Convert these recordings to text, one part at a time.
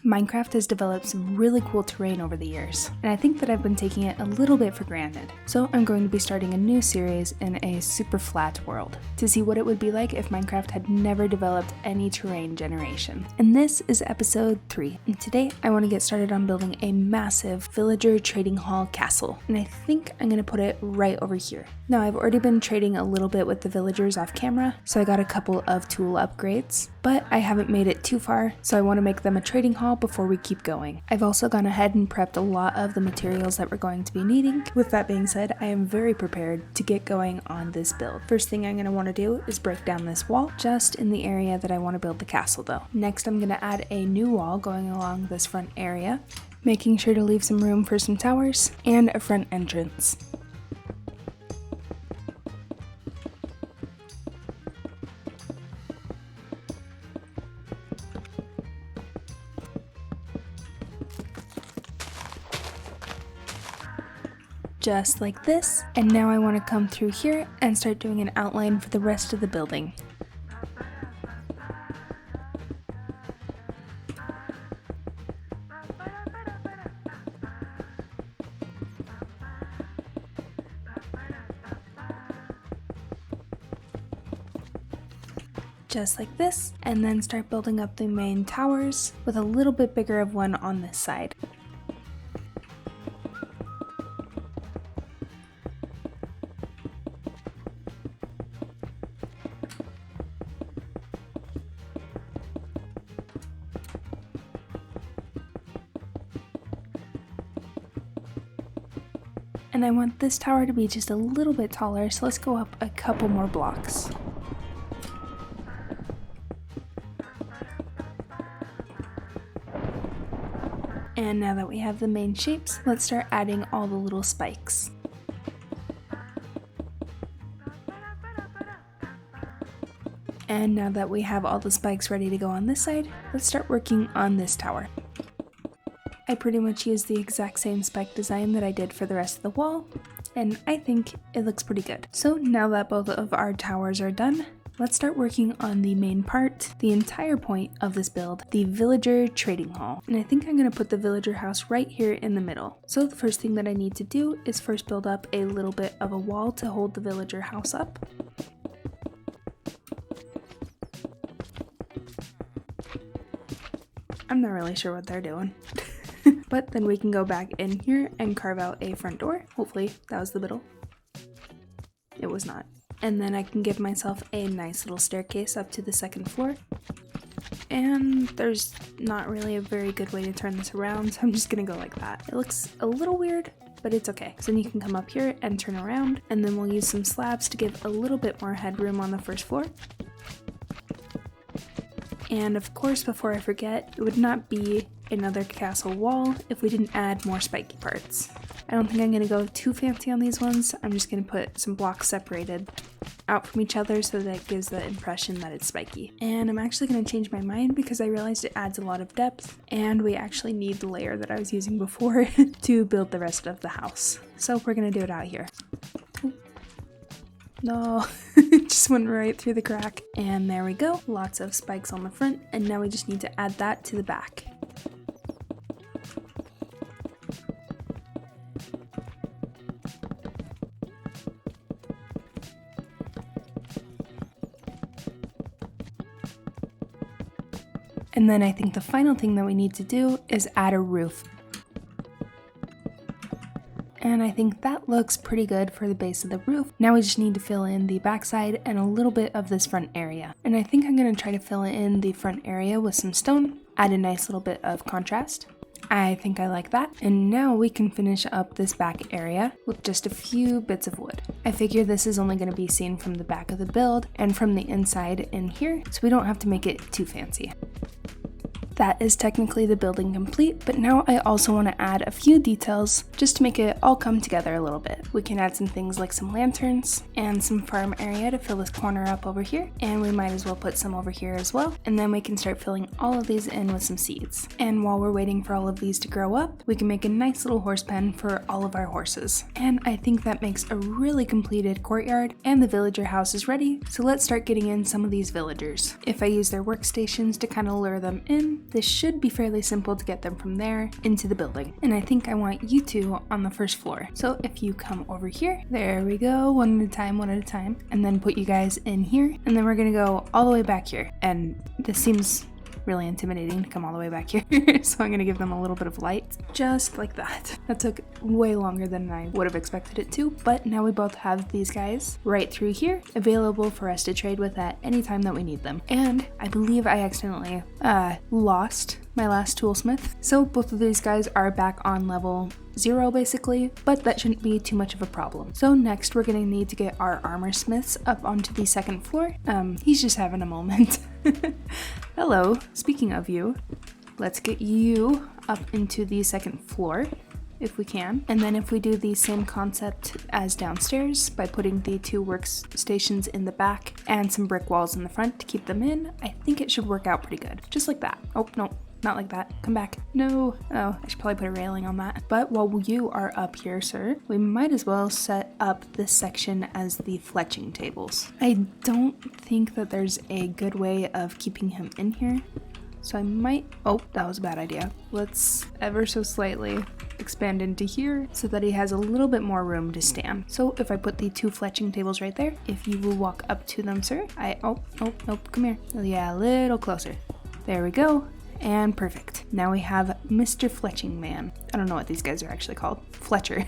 Minecraft has developed some really cool terrain over the years, and I think that I've been taking it a little bit for granted. So I'm going to be starting a new series in a Superflat world, to see what it would be like if Minecraft had never developed any terrain generation. And this is episode 3, and today I want to get started on building a massive villager trading hall castle, and I think I'm going to put it right over here. Now I've already been trading a little bit with the villagers off camera, so I got a couple of tool upgrades, but I haven't made it too far, so I want to make them a trading hall before we keep going. I've also gone ahead and prepped a lot of the materials that we're going to be needing. With that being said, I am very prepared to get going on this build. First thing I'm going to want to do is break down this wall, just in the area that I want to build the castle though. Next I'm going to add a new wall going along this front area, making sure to leave some room for some towers and a front entrance. Just like this, and now I want to come through here and start doing an outline for the rest of the building. Just like this, and then start building up the main towers with a little bit bigger of one on this side. And I want this tower to be just a little bit taller, so let's go up a couple more blocks. And now that we have the main shapes, let's start adding all the little spikes. And now that we have all the spikes ready to go on this side, let's start working on this tower. I pretty much used the exact same spike design that I did for the rest of the wall, and I think it looks pretty good. So now that both of our towers are done, let's start working on the main part, the entire point of this build, the villager trading hall. And I think I'm going to put the villager house right here in the middle. So the first thing that I need to do is first build up a little bit of a wall to hold the villager house up. I'm not really sure what they're doing. But then we can go back in here and carve out a front door. Hopefully that was the middle. It was not. And then I can give myself a nice little staircase up to the second floor. And there's not really a very good way to turn this around, so I'm just gonna go like that. It looks a little weird, but it's okay. So then you can come up here and turn around, and then we'll use some slabs to give a little bit more headroom on the first floor. And of course, before I forget, it would not be another castle wall if we didn't add more spiky parts. I don't think I'm going to go too fancy on these ones. I'm just going to put some blocks separated out from each other so that it gives the impression that it's spiky. And I'm actually going to change my mind because I realized it adds a lot of depth, and we actually need the layer that I was using before to build the rest of the house. So we're going to do it out here. No, it just went right through the crack. And there we go, lots of spikes on the front, and now we just need to add that to the back. And then I think the final thing that we need to do is add a roof. And I think that looks pretty good for the base of the roof. Now we just need to fill in the backside and a little bit of this front area. And I think I'm going to try to fill in the front area with some stone, add a nice little bit of contrast. I think I like that. And now we can finish up this back area with just a few bits of wood. I figure this is only going to be seen from the back of the build and from the inside in here, so we don't have to make it too fancy. That is technically the building complete, but now I also want to add a few details just to make it all come together a little bit. We can add some things like some lanterns and some farm area to fill this corner up over here, and we might as well put some over here as well, and then we can start filling all of these in with some seeds. And while we're waiting for all of these to grow up, we can make a nice little horse pen for all of our horses. And I think that makes a really completed courtyard, and the villager house is ready, so let's start getting in some of these villagers. If I use their workstations to kind of lure them in, this should be fairly simple to get them from there into the building. And I think I want you two on the first floor. So if you come over here, there we go, one at a time, and then put you guys in here, and then we're gonna go all the way back here. And this seems really intimidating to come all the way back here. So I'm gonna give them a little bit of light, just like that. That took way longer than I would have expected it to, but now we both have these guys right through here available for us to trade with at any time that we need them. And I believe I accidentally lost my last toolsmith, so both of these guys are back on level 0 basically, but that shouldn't be too much of a problem. So next we're gonna need to get our armor smiths up onto the second floor. He's just having a moment. Hello, speaking of you, let's get you up into the second floor if we can. And then if we do the same concept as downstairs by putting the 2 workstations in the back and some brick walls in the front to keep them in, I think it should work out pretty good. Just like that. Oh, no. Not like that. Come back. No. Oh, I should probably put a railing on that. But while you are up here, sir, we might as well set up this section as the fletching tables. I don't think that there's a good way of keeping him in here. So I might, oh, that was a bad idea. Let's ever so slightly expand into here so that he has a little bit more room to stand. So if I put the 2 fletching tables right there, if you will walk up to them, sir, oh, nope, come here. Yeah, a little closer. There we go. And perfect. Now we have Mr. Fletching Man. I don't know what these guys are actually called. Fletcher.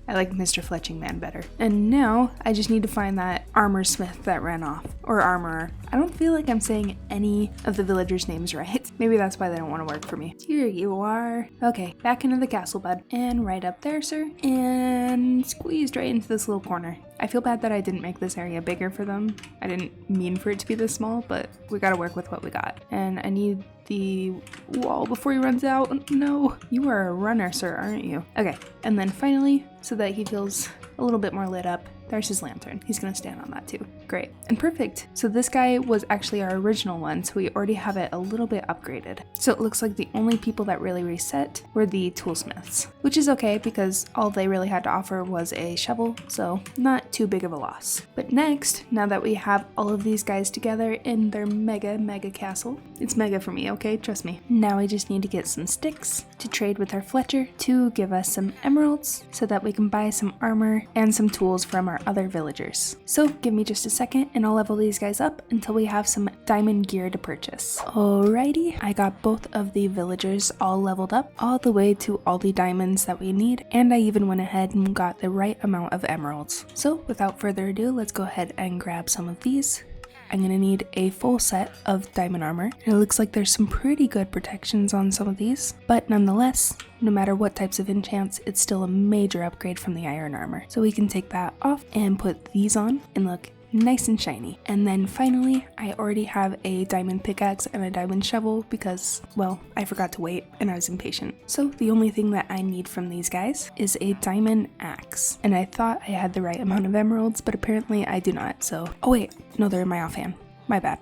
I like Mr. Fletching Man better. And now I just need to find that armor smith that ran off. Or armorer. I don't feel like I'm saying any of the villagers' names right. Maybe that's why they don't want to work for me. Here you are. Okay, back into the castle bed. And right up there, sir. And squeezed right into this little corner. I feel bad that I didn't make this area bigger for them. I didn't mean for it to be this small, but we gotta work with what we got. And I need the wall before he runs out. No, you are a runner, sir, aren't you? Okay, and then finally, so that he feels a little bit more lit up, there's his lantern. He's gonna stand on that too. Great. And perfect. So this guy was actually our original one, so we already have it a little bit upgraded. So it looks like the only people that really reset were the toolsmiths, which is okay because all they really had to offer was a shovel, so not too big of a loss. But next, now that we have all of these guys together in their mega castle, it's mega for me, okay? Trust me. Now we just need to get some sticks to trade with our Fletcher to give us some emeralds so that we can buy some armor and some tools from our other villagers. So give me just a second and I'll level these guys up until we have some diamond gear to purchase. Alrighty, I got both of the villagers all leveled up all the way to all the diamonds that we need, and I even went ahead and got the right amount of emeralds. So without further ado, let's go ahead and grab some of these. I'm gonna need a full set of diamond armor. It looks like there's some pretty good protections on some of these, but nonetheless, no matter what types of enchants, it's still a major upgrade from the iron armor. So we can take that off and put these on and look nice and shiny. And then finally, I already have a diamond pickaxe and a diamond shovel because, well, I forgot to wait and I was impatient. So the only thing that I need from these guys is a diamond axe. And I thought I had the right amount of emeralds, but apparently I do not. So, oh wait, no, they're in my offhand. My bad.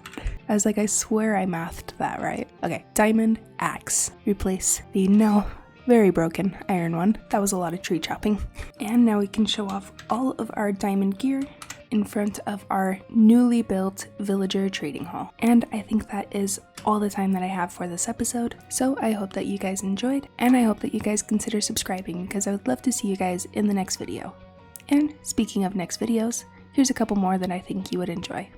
I was like, I swear I mathed that right. Okay, diamond axe. Replace the now very broken iron one. That was a lot of tree chopping. And now we can show off all of our diamond gear in front of our newly built villager trading hall. And I think that is all the time that I have for this episode. So I hope that you guys enjoyed, and I hope that you guys consider subscribing because I would love to see you guys in the next video. And speaking of next videos, here's a couple more that I think you would enjoy.